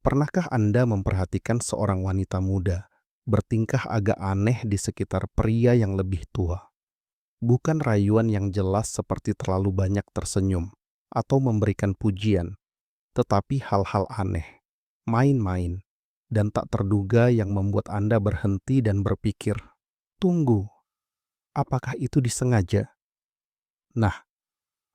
Pernahkah Anda memperhatikan seorang wanita muda bertingkah agak aneh di sekitar pria yang lebih tua? Bukan rayuan yang jelas seperti terlalu banyak tersenyum atau memberikan pujian, tetapi hal-hal aneh, main-main, dan tak terduga yang membuat Anda berhenti dan berpikir, "Tunggu, apakah itu disengaja?" Nah,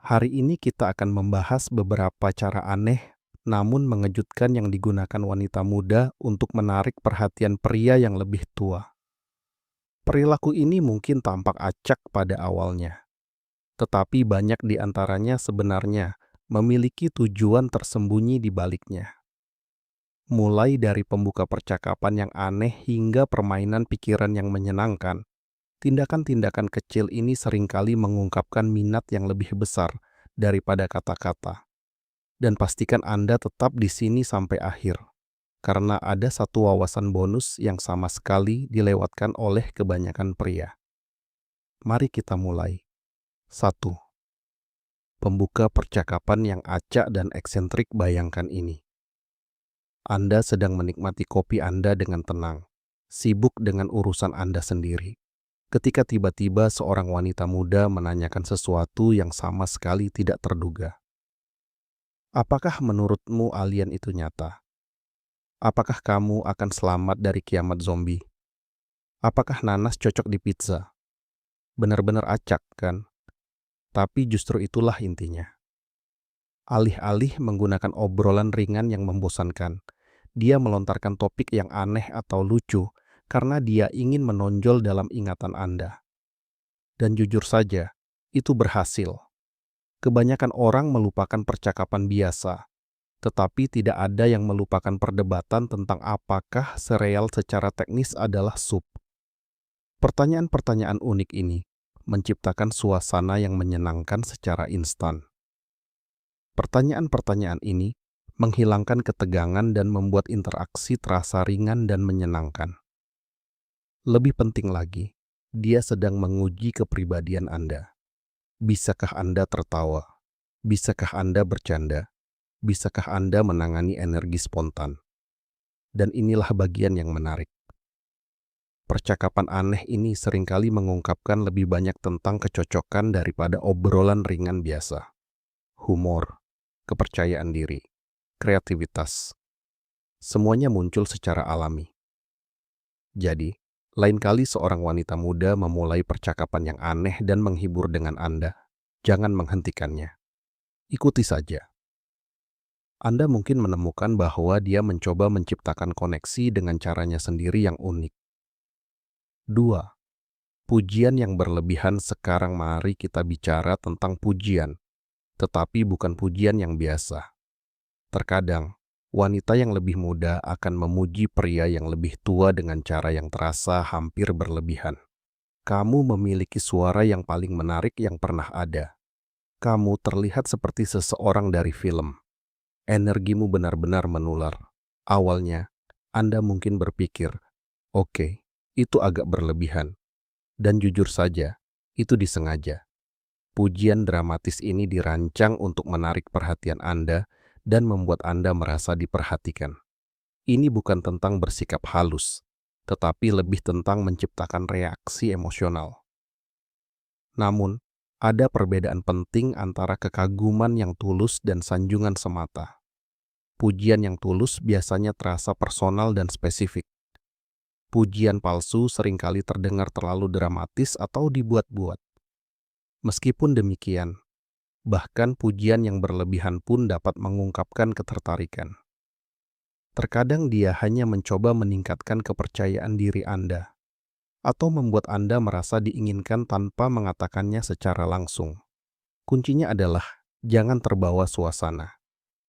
hari ini kita akan membahas beberapa cara aneh namun mengejutkan yang digunakan wanita muda untuk menarik perhatian pria yang lebih tua. Perilaku ini mungkin tampak acak pada awalnya, tetapi banyak di antaranya sebenarnya memiliki tujuan tersembunyi di baliknya. Mulai dari pembuka percakapan yang aneh hingga permainan pikiran yang menyenangkan, tindakan-tindakan kecil ini seringkali mengungkapkan minat yang lebih besar daripada kata-kata. Dan pastikan Anda tetap di sini sampai akhir, karena ada satu wawasan bonus yang sama sekali dilewatkan oleh kebanyakan pria. Mari kita mulai. 1. Pembuka percakapan yang acak dan eksentrik. Bayangkan ini. Anda sedang menikmati kopi Anda dengan tenang, sibuk dengan urusan Anda sendiri. Ketika tiba-tiba seorang wanita muda menanyakan sesuatu yang sama sekali tidak terduga. Apakah menurutmu alien itu nyata? Apakah kamu akan selamat dari kiamat zombie? Apakah nanas cocok di pizza? Benar-benar acak, kan? Tapi justru itulah intinya. Alih-alih menggunakan obrolan ringan yang membosankan, dia melontarkan topik yang aneh atau lucu karena dia ingin menonjol dalam ingatan Anda. Dan jujur saja, itu berhasil. Kebanyakan orang melupakan percakapan biasa, tetapi tidak ada yang melupakan perdebatan tentang apakah sereal secara teknis adalah sup. Pertanyaan-pertanyaan unik ini menciptakan suasana yang menyenangkan secara instan. Pertanyaan-pertanyaan ini menghilangkan ketegangan dan membuat interaksi terasa ringan dan menyenangkan. Lebih penting lagi, dia sedang menguji kepribadian Anda. Bisakah Anda tertawa? Bisakah Anda bercanda? Bisakah Anda menangani energi spontan? Dan inilah bagian yang menarik. Percakapan aneh ini seringkali mengungkapkan lebih banyak tentang kecocokan daripada obrolan ringan biasa. Humor, kepercayaan diri, kreativitas, semuanya muncul secara alami. Jadi, lain kali seorang wanita muda memulai percakapan yang aneh dan menghibur dengan Anda, jangan menghentikannya. Ikuti saja. Anda mungkin menemukan bahwa dia mencoba menciptakan koneksi dengan caranya sendiri yang unik. 2. Pujian yang berlebihan. Sekarang mari kita bicara tentang pujian, tetapi bukan pujian yang biasa. Terkadang, wanita yang lebih muda akan memuji pria yang lebih tua dengan cara yang terasa hampir berlebihan. Kamu memiliki suara yang paling menarik yang pernah ada. Kamu terlihat seperti seseorang dari film. Energimu benar-benar menular. Awalnya, Anda mungkin berpikir, oke, itu agak berlebihan. Dan jujur saja, itu disengaja. Pujian dramatis ini dirancang untuk menarik perhatian Anda dan membuat Anda merasa diperhatikan. Ini bukan tentang bersikap halus, tetapi lebih tentang menciptakan reaksi emosional. Namun, ada perbedaan penting antara kekaguman yang tulus dan sanjungan semata. Pujian yang tulus biasanya terasa personal dan spesifik. Pujian palsu seringkali terdengar terlalu dramatis atau dibuat-buat. Meskipun demikian, bahkan pujian yang berlebihan pun dapat mengungkapkan ketertarikan. Terkadang dia hanya mencoba meningkatkan kepercayaan diri Anda, atau membuat Anda merasa diinginkan tanpa mengatakannya secara langsung. Kuncinya adalah jangan terbawa suasana.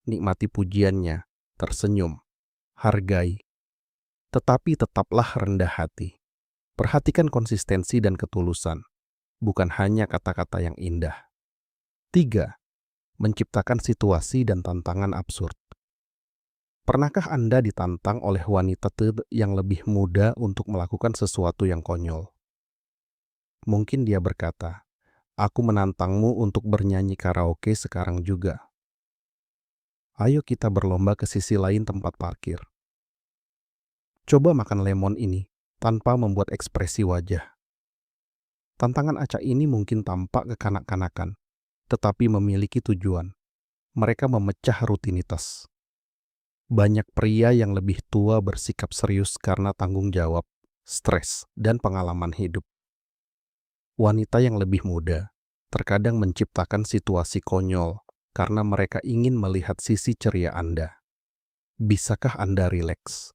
Nikmati pujiannya, tersenyum, hargai, tetapi tetaplah rendah hati. Perhatikan konsistensi dan ketulusan, bukan hanya kata-kata yang indah. 3. Menciptakan situasi dan tantangan absurd. Pernahkah Anda ditantang oleh wanita yang lebih muda untuk melakukan sesuatu yang konyol? Mungkin dia berkata, "Aku menantangmu untuk bernyanyi karaoke sekarang juga." Ayo kita berlomba ke sisi lain tempat parkir. Coba makan lemon ini tanpa membuat ekspresi wajah. Tantangan acak ini mungkin tampak kekanak-kanakan, tetapi memiliki tujuan. Mereka memecah rutinitas. Banyak pria yang lebih tua bersikap serius karena tanggung jawab, stres, dan pengalaman hidup. Wanita yang lebih muda terkadang menciptakan situasi konyol karena mereka ingin melihat sisi ceria Anda. Bisakah Anda rileks?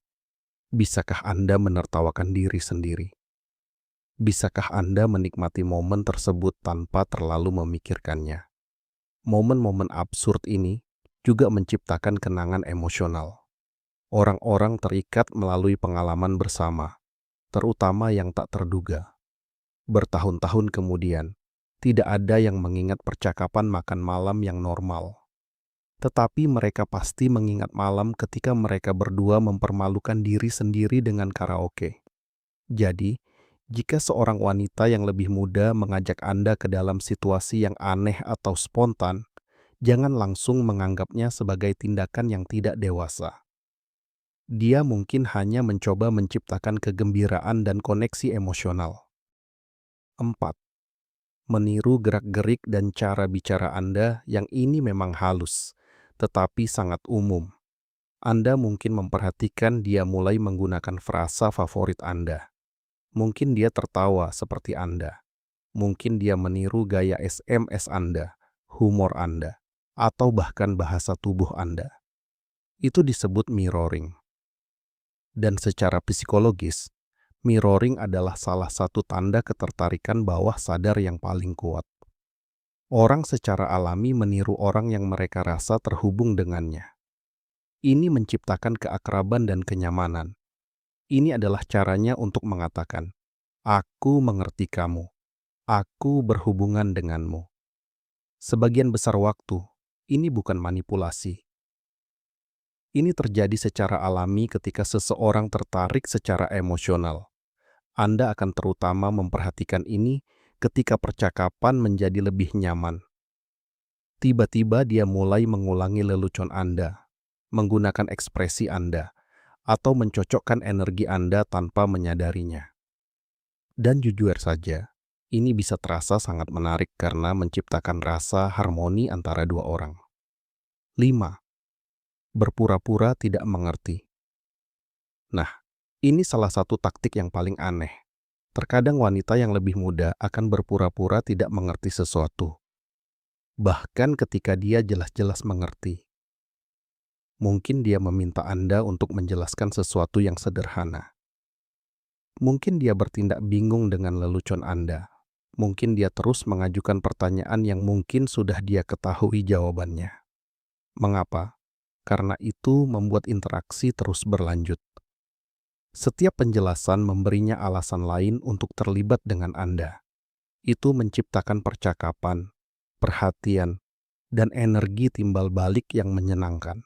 Bisakah Anda menertawakan diri sendiri? Bisakah Anda menikmati momen tersebut tanpa terlalu memikirkannya? Momen-momen absurd ini juga menciptakan kenangan emosional. Orang-orang terikat melalui pengalaman bersama, terutama yang tak terduga. Bertahun-tahun kemudian, tidak ada yang mengingat percakapan makan malam yang normal. Tetapi mereka pasti mengingat malam ketika mereka berdua mempermalukan diri sendiri dengan karaoke. Jadi, jika seorang wanita yang lebih muda mengajak Anda ke dalam situasi yang aneh atau spontan, jangan langsung menganggapnya sebagai tindakan yang tidak dewasa. Dia mungkin hanya mencoba menciptakan kegembiraan dan koneksi emosional. 4. Meniru gerak-gerik dan cara bicara Anda yang ini memang halus, tetapi sangat umum. Anda mungkin memperhatikan dia mulai menggunakan frasa favorit Anda. Mungkin dia tertawa seperti Anda. Mungkin dia meniru gaya SMS Anda, humor Anda, atau bahkan bahasa tubuh Anda. Itu disebut mirroring. Dan secara psikologis, mirroring adalah salah satu tanda ketertarikan bawah sadar yang paling kuat. Orang secara alami meniru orang yang mereka rasa terhubung dengannya. Ini menciptakan keakraban dan kenyamanan. Ini adalah caranya untuk mengatakan, "Aku mengerti kamu. Aku berhubungan denganmu." Sebagian besar waktu, ini bukan manipulasi. Ini terjadi secara alami ketika seseorang tertarik secara emosional. Anda akan terutama memperhatikan ini ketika percakapan menjadi lebih nyaman. Tiba-tiba dia mulai mengulangi lelucon Anda, menggunakan ekspresi Anda, atau mencocokkan energi Anda tanpa menyadarinya. Dan jujur saja, ini bisa terasa sangat menarik karena menciptakan rasa harmoni antara dua orang. 5. Berpura-pura tidak mengerti. Nah, ini salah satu taktik yang paling aneh. Terkadang wanita yang lebih muda akan berpura-pura tidak mengerti sesuatu. Bahkan ketika dia jelas-jelas mengerti. Mungkin dia meminta Anda untuk menjelaskan sesuatu yang sederhana. Mungkin dia bertindak bingung dengan lelucon Anda. Mungkin dia terus mengajukan pertanyaan yang mungkin sudah dia ketahui jawabannya. Mengapa? Karena itu membuat interaksi terus berlanjut. Setiap penjelasan memberinya alasan lain untuk terlibat dengan Anda. Itu menciptakan percakapan, perhatian, dan energi timbal balik yang menyenangkan.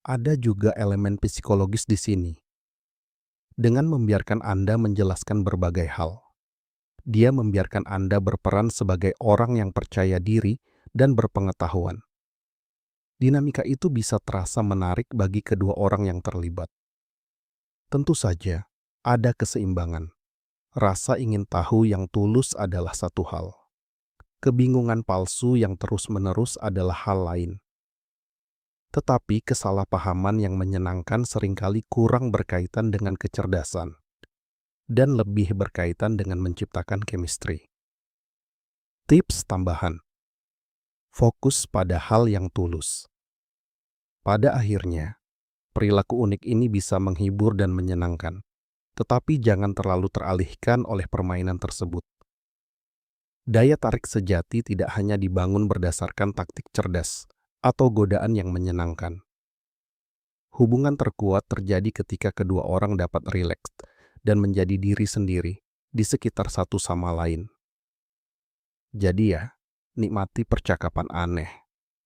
Ada juga elemen psikologis di sini. Dengan membiarkan Anda menjelaskan berbagai hal, dia membiarkan Anda berperan sebagai orang yang percaya diri dan berpengetahuan. Dinamika itu bisa terasa menarik bagi kedua orang yang terlibat. Tentu saja, ada keseimbangan. Rasa ingin tahu yang tulus adalah satu hal. Kebingungan palsu yang terus-menerus adalah hal lain. Tetapi kesalahpahaman yang menyenangkan seringkali kurang berkaitan dengan kecerdasan dan lebih berkaitan dengan menciptakan chemistry. Tips tambahan. Fokus pada hal yang tulus. Pada akhirnya, perilaku unik ini bisa menghibur dan menyenangkan, tetapi jangan terlalu teralihkan oleh permainan tersebut. Daya tarik sejati tidak hanya dibangun berdasarkan taktik cerdas atau godaan yang menyenangkan. Hubungan terkuat terjadi ketika kedua orang dapat rileks dan menjadi diri sendiri di sekitar satu sama lain. Jadi ya, nikmati percakapan aneh,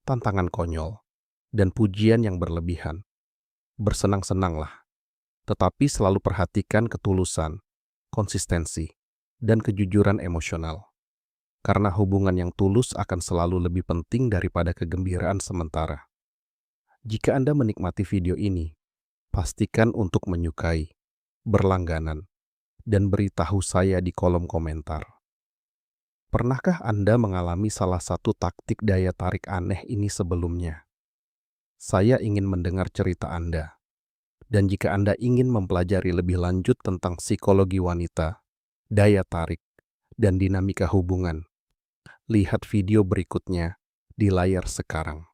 tantangan konyol, dan pujian yang berlebihan. Bersenang-senanglah, tetapi selalu perhatikan ketulusan, konsistensi, dan kejujuran emosional. Karena hubungan yang tulus akan selalu lebih penting daripada kegembiraan sementara. Jika Anda menikmati video ini, pastikan untuk menyukai, berlangganan, dan beritahu saya di kolom komentar. Pernahkah Anda mengalami salah satu taktik daya tarik aneh ini sebelumnya? Saya ingin mendengar cerita Anda. Dan jika Anda ingin mempelajari lebih lanjut tentang psikologi wanita, daya tarik, dan dinamika hubungan, lihat video berikutnya di layar sekarang.